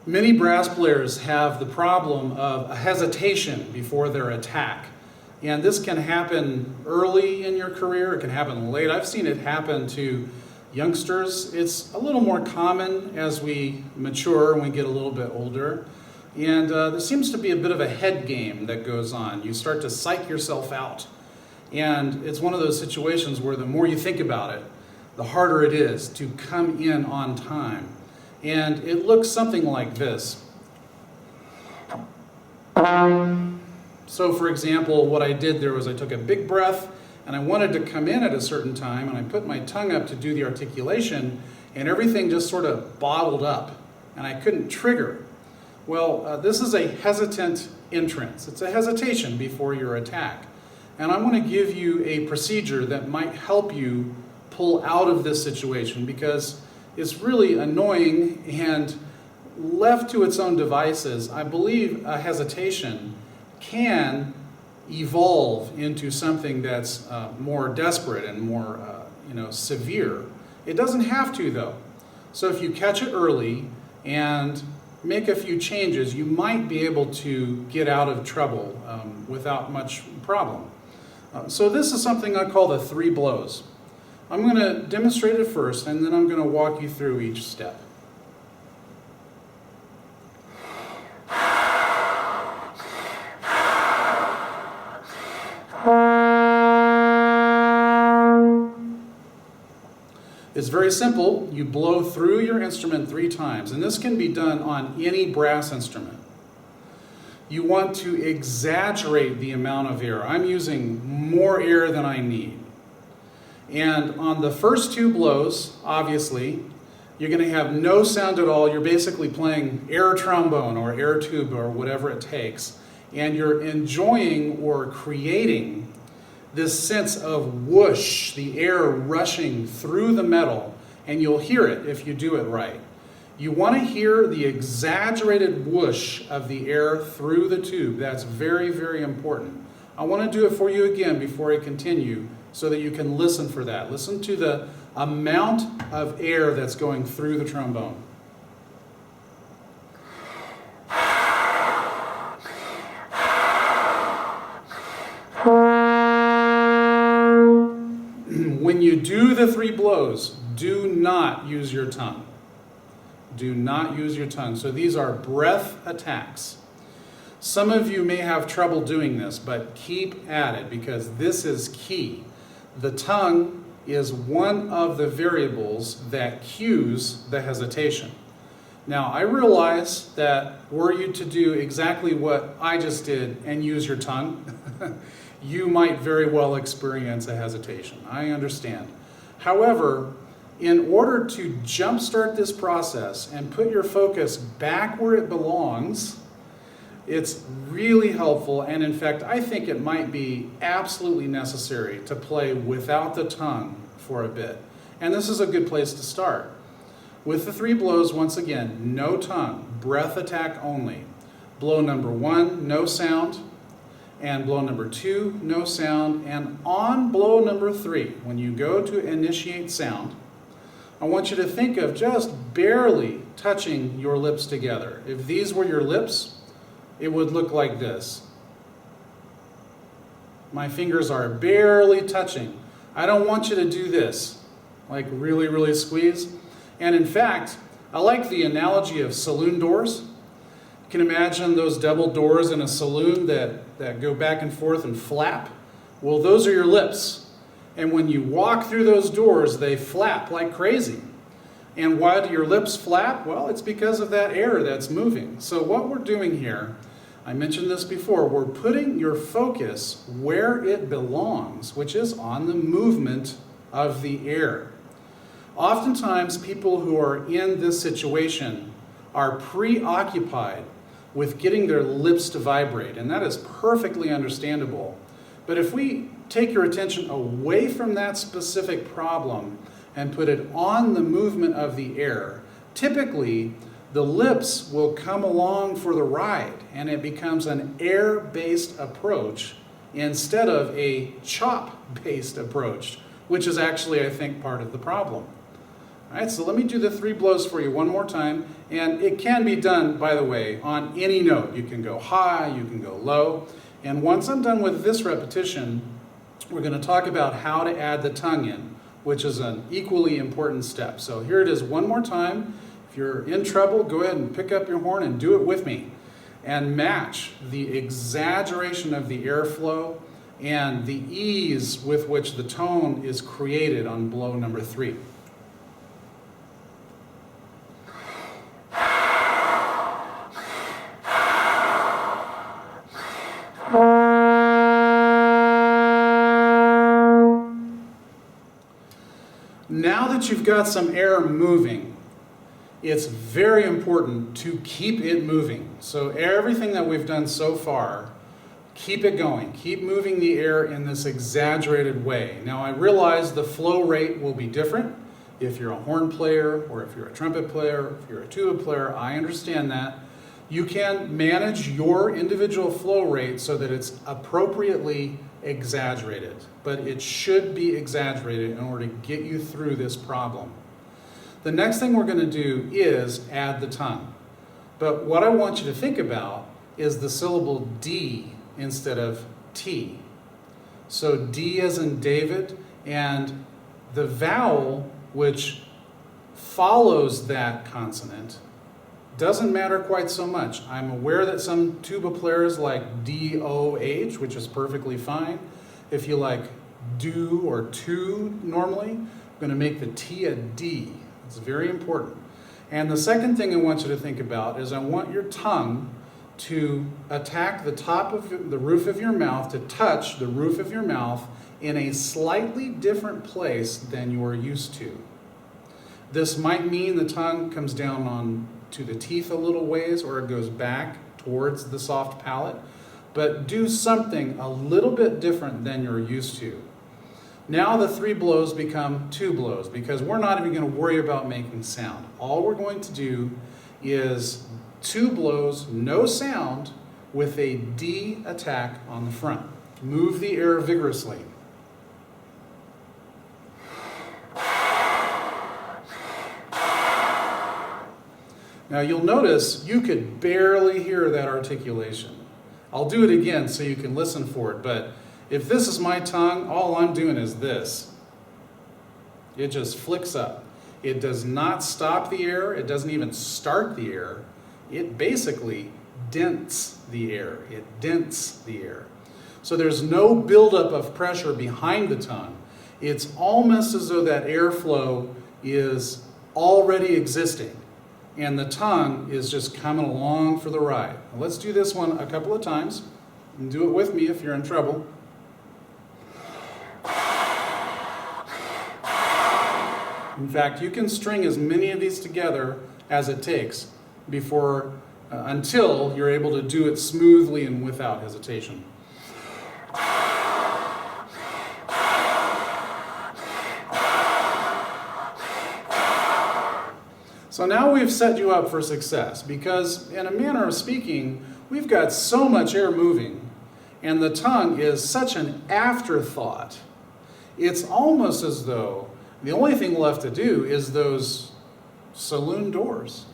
Many brass players have the problem of a hesitation before their attack. And this can happen early in your career, it can happen late. I've seen it happen to youngsters. It's a little more common as we mature and we get a little bit older. And there seems to be a bit of a head game that goes on. You start to psych yourself out. And it's one of those situations where the more you think about it, the harder it is to come in on time. And it looks something like this. So for example, what I did there was I took a big breath and I wanted to come in at a certain time, and I put my tongue up to do the articulation, and everything just sort of bottled up and I couldn't trigger. Well, this is a hesitant entrance. It's a hesitation before your attack. And I want to give you a procedure that might help you pull out of this situation, because it's really annoying, and left to its own devices, I believe a hesitation can evolve into something that's more desperate and more severe. It doesn't have to, though. So if you catch it early and make a few changes, you might be able to get out of trouble without much problem. So this is something I call the 3 blows. I'm going to demonstrate it first, and then I'm going to walk you through each step. It's very simple. You blow through your instrument 3 times, and this can be done on any brass instrument. You want to exaggerate the amount of air. I'm using more air than I need. And on the first 2 blows, obviously, you're going to have no sound at all. You're basically playing air trombone or air tube or whatever it takes. And you're enjoying or creating this sense of whoosh, the air rushing through the metal, and you'll hear it if you do it right. You want to hear the exaggerated whoosh of the air through the tube. That's very, very important. I want to do it for you again before I continue, so that you can listen for that. Listen to the amount of air that's going through the trombone. When you do the 3 blows, do not use your tongue. Do not use your tongue. So these are breath attacks. Some of you may have trouble doing this, but keep at it, because this is key. The tongue is one of the variables that cues the hesitation. Now, I realize that were you to do exactly what I just did and use your tongue, you might very well experience a hesitation. I understand. However, in order to jumpstart this process and put your focus back where it belongs, it's really helpful, and in fact, I think it might be absolutely necessary to play without the tongue for a bit. And this is a good place to start. With the 3 blows, once again, no tongue, breath attack only. Blow number 1, no sound, and blow number 2, no sound, and on blow number 3, when you go to initiate sound, I want you to think of just barely touching your lips together. If these were your lips, it would look like this. My fingers are barely touching. I don't want you to do this, like really, really squeeze. And in fact, I like the analogy of saloon doors. You can imagine those double doors in a saloon that go back and forth and flap. Well, those are your lips. And when you walk through those doors, they flap like crazy. And why do your lips flap? Well, it's because of that air that's moving. So what we're doing here, I mentioned this before, we're putting your focus where it belongs, which is on the movement of the air. Oftentimes, people who are in this situation are preoccupied with getting their lips to vibrate, and that is perfectly understandable. But if we take your attention away from that specific problem and put it on the movement of the air, typically the lips will come along for the ride, and it becomes an air-based approach instead of a chop-based approach, which is actually, I think, part of the problem. All right, so let me do the 3 blows for you one more time. And it can be done, by the way, on any note. You can go high, you can go low. And once I'm done with this repetition, we're going to talk about how to add the tongue in, which is an equally important step. So here it is one more time. If you're in trouble, go ahead and pick up your horn and do it with me. And match the exaggeration of the airflow and the ease with which the tone is created on blow number 3. Now that you've got some air moving, it's very important to keep it moving. So everything that we've done so far, keep it going. Keep moving the air in this exaggerated way. Now I realize the flow rate will be different if you're a horn player or if you're a trumpet player, if you're a tuba player. I understand that. You can manage your individual flow rate so that it's appropriately exaggerated, but it should be exaggerated in order to get you through this problem. The next thing we're going to do is add the tongue. But what I want you to think about is the syllable D instead of T. So D as in David, and the vowel which follows that consonant doesn't matter quite so much. I'm aware that some tuba players like D-O-H, which is perfectly fine. If you like do or to normally, I'm going to make the T a D. It's very important. And the second thing I want you to think about is I want your tongue to attack the top of the roof of your mouth, to touch the roof of your mouth in a slightly different place than you are used to. This might mean the tongue comes down on to the teeth a little ways, or it goes back towards the soft palate, but do something a little bit different than you're used to. Now the 3 blows become 2 blows because we're not even going to worry about making sound. All we're going to do is 2 blows, no sound, with a D attack on the front. Move the air vigorously. Now you'll notice you could barely hear that articulation. I'll do it again so you can listen for it, but if this is my tongue, all I'm doing is this. It just flicks up. It does not stop the air. It doesn't even start the air. It basically dents the air. It dents the air. So there's no buildup of pressure behind the tongue. It's almost as though that airflow is already existing, and the tongue is just coming along for the ride. Now let's do this one a couple of times, and do it with me if you're in trouble. In fact, you can string as many of these together as it takes before, until you're able to do it smoothly and without hesitation. So now we've set you up for success because, in a manner of speaking, we've got so much air moving and the tongue is such an afterthought. It's almost as though the only thing left to do is those saloon doors.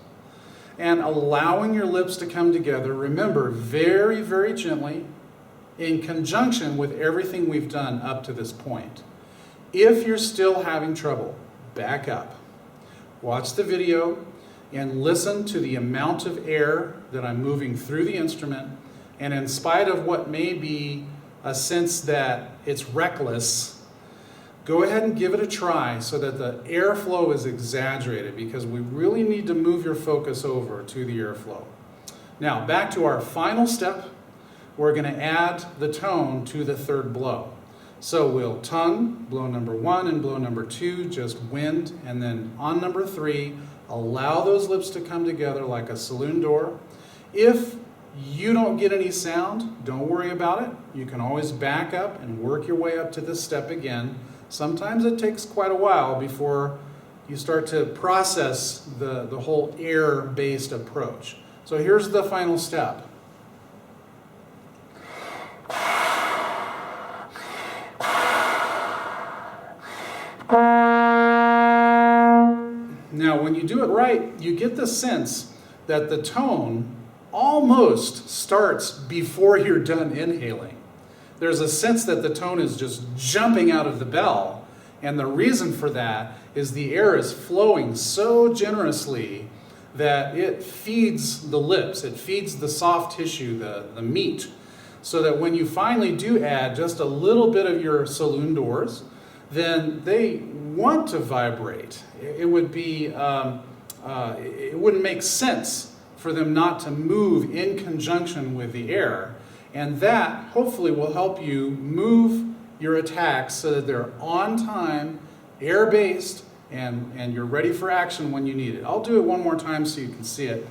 And allowing your lips to come together, remember, very, very gently, in conjunction with everything we've done up to this point. If you're still having trouble, back up. Watch the video and listen to the amount of air that I'm moving through the instrument. And in spite of what may be a sense that it's reckless, go ahead and give it a try so that the airflow is exaggerated, because we really need to move your focus over to the airflow. Now, back to our final step. We're going to add the tone to the 3rd blow. So we'll tongue, blow number 1 and blow number 2, just wind, and then on number 3, allow those lips to come together like a saloon door. If you don't get any sound, don't worry about it. You can always back up and work your way up to this step again. Sometimes it takes quite a while before you start to process the whole air-based approach. So here's the final step. you do it right, you get the sense that the tone almost starts before you're done inhaling. There's a sense that the tone is just jumping out of the bell, and the reason for that is the air is flowing so generously that it feeds the lips, it feeds the soft tissue, the meat, so that when you finally do add just a little bit of your saloon doors, then they want to vibrate. It would be, it wouldn't make sense for them not to move in conjunction with the air. And that hopefully will help you move your attacks so that they're on time, air-based, and you're ready for action when you need it. I'll do it one more time so you can see it.